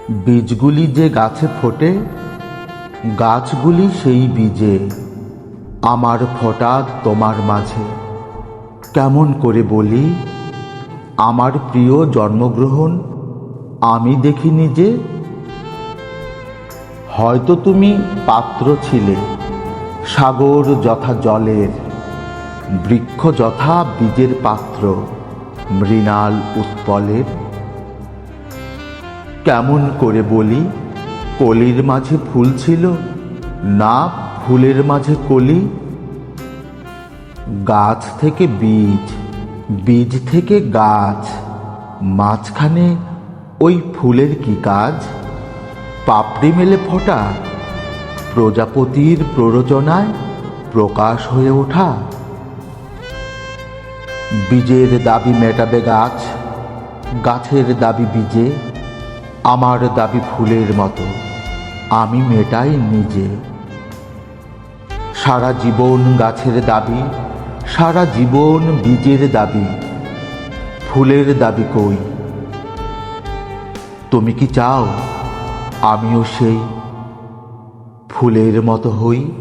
বীজগুলি যে গাছে ফোটে, গাছগুলি সেই বীজে। আমার ফোটা তোমার মাঝে। কেমন করে বলি, আমার প্রিয় জন্মগ্রহণ আমি দেখিনি যে। হয়তো তুমি পাত্র ছিলে, সাগর যথা জলের, বৃক্ষ যথা বীজের পাত্র, মৃণাল উৎপলের। কেমন করে বলি, কলির মাঝে ফুল ছিল, না ফুলের মাঝে কলি। গাছ থেকে বীজ, বীজ থেকে গাছ, মাঝখানে ওই ফুলের কি কাজ? পাপড়ি মেলে ফোটা, প্রজাপতির প্ররোচনায় প্রকাশ হয়ে ওঠা। বীজের দাবি মেটাবে গাছ, গাছের দাবি বীজে। আমার দাবি ফুলের মতো, আমি মেটাই নিজে। সারা জীবন গাছের দাবি, সারা জীবন বীজের দাবি, ফুলের দাবি কই? তুমি কি চাও আমিও সেই ফুলের মতো হই?